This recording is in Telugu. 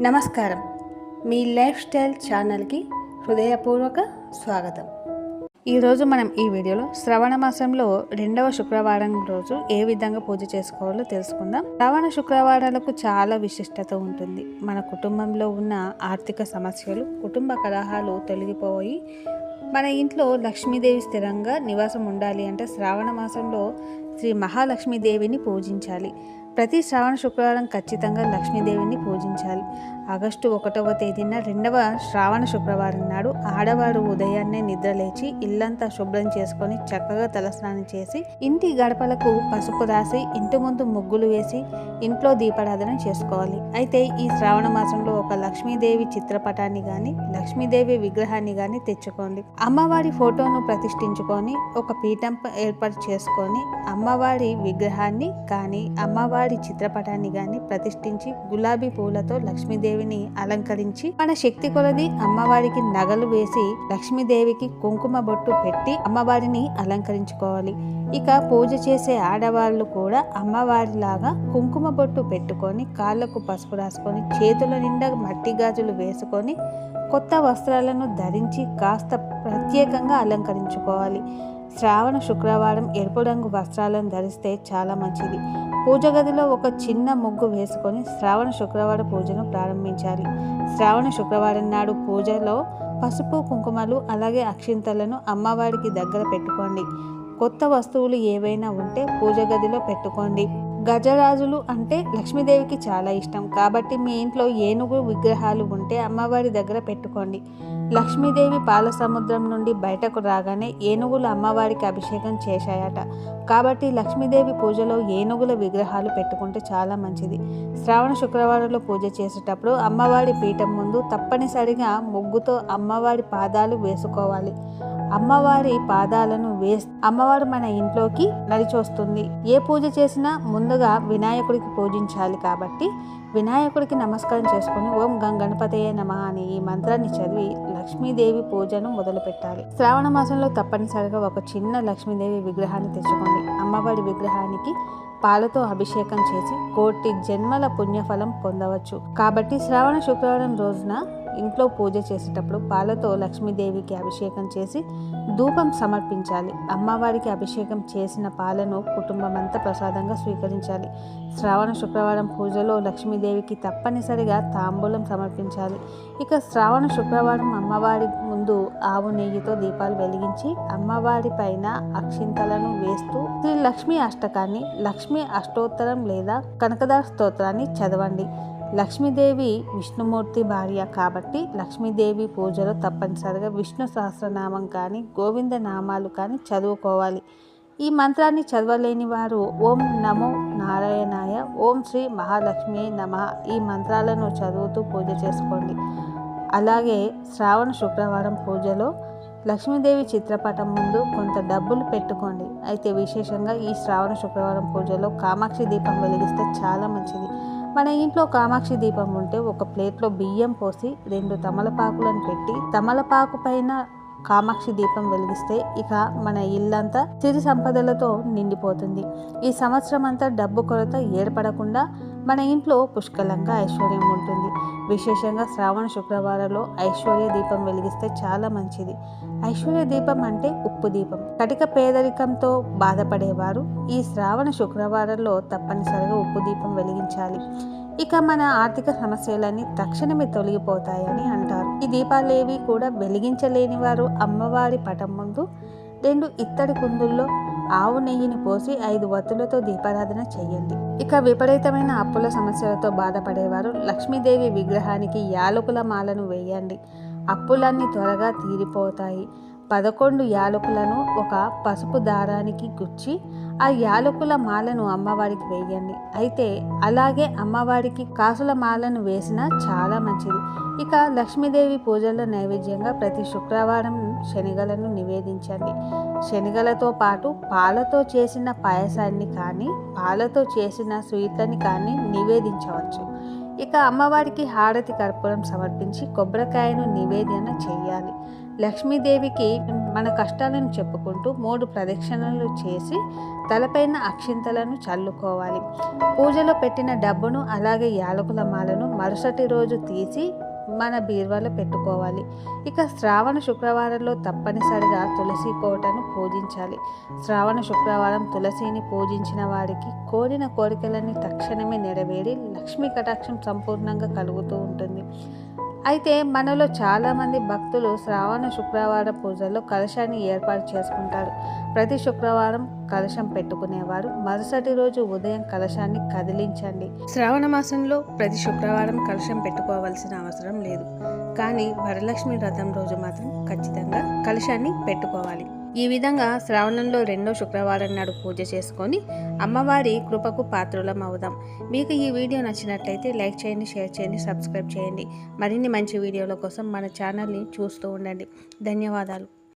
నమస్కారం. మీ లైఫ్ స్టైల్ ఛానల్కి హృదయపూర్వక స్వాగతం. ఈరోజు మనం ఈ వీడియోలో శ్రవణ మాసంలో 2వ శుక్రవారం రోజు ఏ విధంగా పూజ చేసుకోవాలో తెలుసుకుందాం. శ్రవణ శుక్రవారాలకు చాలా విశిష్టత ఉంటుంది. మన కుటుంబంలో ఉన్న ఆర్థిక సమస్యలు, కుటుంబ కలహాలు తొలగిపోయి మన ఇంట్లో లక్ష్మీదేవి స్థిరంగా నివాసం ఉండాలి అంటే శ్రావణ మాసంలో శ్రీ మహాలక్ష్మీదేవిని పూజించాలి. ప్రతి శ్రావణ శుక్రవారం ఖచ్చితంగా లక్ష్మీదేవిని పూజించాలి. ఆగస్టు 1వ తేదీన 2వ శ్రావణ శుక్రవారం నాడు ఆడవారు ఉదయాన్నే నిద్రలేచి ఇల్లంతా శుభ్రం చేసుకొని చక్కగా తలస్నానం చేసి ఇంటి గడపలకు పసుపు రాసి ఇంటి ముందు ముగ్గులు వేసి ఇంట్లో దీపారాధన చేసుకోవాలి. అయితే ఈ శ్రావణ మాసంలో ఒక లక్ష్మీదేవి చిత్రపటాన్ని కానీ లక్ష్మీదేవి విగ్రహాన్ని కానీ తెచ్చుకోండి. అమ్మవారి ఫోటోను ప్రతిష్ఠించుకొని ఒక పీఠం ఏర్పాటు చేసుకొని అమ్మవారి విగ్రహాన్ని కానీ అమ్మవారి చిత్రపటాన్ని కానీ ప్రతిష్ఠించి గులాబీ పూలతో లక్ష్మీదేవిని అలంకరించి మన శక్తి కొలది అమ్మవారికి నగలు వేసి లక్ష్మీదేవికి కుంకుమ బొట్టు పెట్టి అమ్మవారిని అలంకరించుకోవాలి. ఇక పూజ చేసే ఆడవాళ్ళు కూడా అమ్మవారిలాగా కుంకుమ బొట్టు పెట్టుకొని కాళ్ళకు పసుపు రాసుకొని చేతుల నిండా మట్టి గాజులు వేసుకొని కొత్త వస్త్రాలను ధరించి కాస్త ప్రత్యేకంగా అలంకరించుకోవాలి. శ్రావణ శుక్రవారం ఎరుపు రంగు వస్త్రాలను ధరిస్తే చాలా మంచిది. పూజ గదిలో ఒక చిన్న ముగ్గు వేసుకొని శ్రావణ శుక్రవారం పూజను ప్రారంభించాలి. శ్రావణ శుక్రవారం నాడు పూజలో పసుపు కుంకుమలు అలాగే అక్షింతలను అమ్మవారికి దగ్గర పెట్టుకోండి. కొత్త వస్తువులు ఏవైనా ఉంటే పూజ గదిలో పెట్టుకోండి. గజరాజులు అంటే లక్ష్మీదేవికి చాలా ఇష్టం కాబట్టి మీ ఇంట్లో ఏనుగు విగ్రహాలు ఉంటే అమ్మవారి దగ్గర పెట్టుకోండి. లక్ష్మీదేవి పాల సముద్రం నుండి బయటకు రాగానే ఏనుగులు అమ్మవారికి అభిషేకం చేశాయట. కాబట్టి లక్ష్మీదేవి పూజలో ఏనుగుల విగ్రహాలు పెట్టుకుంటే చాలా మంచిది. శ్రావణ శుక్రవారంలో పూజ చేసేటప్పుడు అమ్మవారి పీఠం ముందు తప్పనిసరిగా ముగ్గుతో అమ్మవారి పాదాలు వేసుకోవాలి. అమ్మవారి పాదాలను అమ్మవారు మన ఇంట్లోకి నడిచొస్తుంది. ఏ పూజ చేసినా ముందుగా వినాయకుడికి పూజించాలి కాబట్టి వినాయకుడికి నమస్కారం చేసుకుని ఓం గం గణపతయే నమః అని ఈ మంత్రాన్ని చదివి లక్ష్మీదేవి పూజను మొదలు పెట్టాలి. శ్రావణ మాసంలో తప్పనిసరిగా ఒక చిన్న లక్ష్మీదేవి విగ్రహాన్ని తెచ్చుకోండి. అమ్మవారి విగ్రహానికి పాలతో అభిషేకం చేసి 1,000,000 జన్మల పుణ్యఫలం పొందవచ్చు. కాబట్టి శ్రావణ శుక్రవారం రోజున ఇంట్లో పూజ చేసేటప్పుడు పాలతో లక్ష్మీదేవికి అభిషేకం చేసి ధూపం సమర్పించాలి. అమ్మవారికి అభిషేకం చేసిన పాలను కుటుంబం అంతా ప్రసాదంగా స్వీకరించాలి. శ్రావణ శుక్రవారం పూజలో లక్ష్మీదేవికి తప్పనిసరిగా తాంబూలం సమర్పించాలి. ఇక శ్రావణ శుక్రవారం అమ్మవారి ముందు ఆవు నెయ్యితో దీపాలు వెలిగించి అమ్మవారి పైన అక్షింతలను వేస్తూ శ్రీ లక్ష్మీ అష్టకాన్ని, లక్ష్మీ అష్టోత్తరం లేదా కనకదార స్తోత్రాన్ని చదవండి. లక్ష్మీదేవి విష్ణుమూర్తి భార్య కాబట్టి లక్ష్మీదేవి పూజలో తప్పనిసరిగా విష్ణు సహస్రనామం కానీ గోవింద నామాలు కానీ చదువుకోవాలి. ఈ మంత్రాన్ని చదవలేని వారు ఓం నమో నారాయణాయ, ఓం శ్రీ మహాలక్ష్మి నమః ఈ మంత్రాలను చదువుతూ పూజ చేసుకోండి. అలాగే శ్రావణ శుక్రవారం పూజలో లక్ష్మీదేవి చిత్రపటం ముందు కొంత డబ్బులు పెట్టుకోండి. అయితే విశేషంగా ఈ శ్రావణ శుక్రవారం పూజలో కామాక్షి దీపం వెలిగిస్తే చాలా మంచిది. మన ఇంట్లో కామాక్షి దీపం ఉంటే ఒక ప్లేట్లో బియ్యం పోసి 2 తమలపాకులను పెట్టి తమలపాకు పైన కామాక్షి దీపం వెలిగిస్తే ఇక మన ఇల్లంతా సిరి సంపదలతో నిండిపోతుంది. ఈ సంవత్సరం అంతా డబ్బు కొరత ఏర్పడకుండా మన ఇంట్లో పుష్కలంగా ఐశ్వర్యం ఉంటుంది. విశేషంగా శ్రావణ శుక్రవారంలో ఐశ్వర్య దీపం వెలిగిస్తే చాలా మంచిది. ఐశ్వర్య దీపం అంటే ఉప్పు దీపం. కటిక పేదరికంతో బాధపడేవారు ఈ శ్రావణ శుక్రవారంలో తప్పనిసరిగా ఉప్పు దీపం వెలిగించాలి. ఇక మన ఆర్థిక సమస్యలన్నీ తక్షణమే తొలగిపోతాయని అంటారు. ఈ దీపాలేవి కూడా వెలిగించలేని వారు అమ్మవారి పటం ముందు 2 ఇత్తడి కుందుల్లో ఆవు నెయ్యిని పోసి 5 వత్తులతో దీపారాధన చేయండి. ఇక విపరీతమైన అప్పుల సమస్యలతో బాధపడేవారు లక్ష్మీదేవి విగ్రహానికి యాలకుల మాలను వేయండి. అప్పులన్నీ త్వరగా తీరిపోతాయి. 11 యాలకులను ఒక పసుపు దారానికి గుచ్చి ఆ యాలకుల మాలను అమ్మవారికి వేయండి. అయితే అలాగే అమ్మవారికి కాసుల మాలను వేసినా చాలా మంచిది. ఇక లక్ష్మీదేవి పూజల్లో నైవేద్యంగా ప్రతి శుక్రవారం శనగలను నివేదించండి. శనగలతో పాటు పాలతో చేసిన పాయసాన్ని కానీ పాలతో చేసిన స్వీట్లని కానీ నివేదించవచ్చు. ఇక అమ్మవారికి హారతి కర్పూరం సమర్పించి కొబ్బరికాయను నివేదన చేయాలి. లక్ష్మీదేవికి మన కష్టాలను చెప్పుకుంటూ 3 ప్రదక్షిణలు చేసి తలపైన అక్షింతలను చల్లుకోవాలి. పూజలో పెట్టిన డబ్బును అలాగే యాలకుల మాలను మరుసటి రోజు తీసి మన బీరువాలో పెట్టుకోవాలి. ఇక శ్రావణ శుక్రవారంలో తప్పనిసరిగా తులసి కోటను పూజించాలి. శ్రావణ శుక్రవారం తులసిని పూజించిన వారికి కోరిన కోరికలన్నీ తక్షణమే నెరవేరి లక్ష్మీ కటాక్షం సంపూర్ణంగా కలుగుతూ ఉంటుంది. అయితే మనలో చాలామంది భక్తులు శ్రావణ శుక్రవారం పూజల్లో కలశాన్ని ఏర్పాటు చేసుకుంటారు. ప్రతి శుక్రవారం కలశం పెట్టుకునేవారు మరుసటి రోజు ఉదయం కలశాన్ని కదిలించండి. శ్రావణ మాసంలో ప్రతి శుక్రవారం కలశం పెట్టుకోవాల్సిన అవసరం లేదు, కానీ వరలక్ష్మి వ్రతం రోజు మాత్రం ఖచ్చితంగా కలశాన్ని పెట్టుకోవాలి. ఈ విధంగా శ్రావణంలో 2వ శుక్రవారం నాడు పూజ చేసుకొని అమ్మవారి కృపకు పాత్రులం అవుదాం. మీకు ఈ వీడియో నచ్చినట్లయితే లైక్ చేయండి, షేర్ చేయండి, సబ్స్క్రైబ్ చేయండి. మరిన్ని మంచి వీడియోల కోసం మన ఛానల్ని చూస్తూ ఉండండి. ధన్యవాదాలు.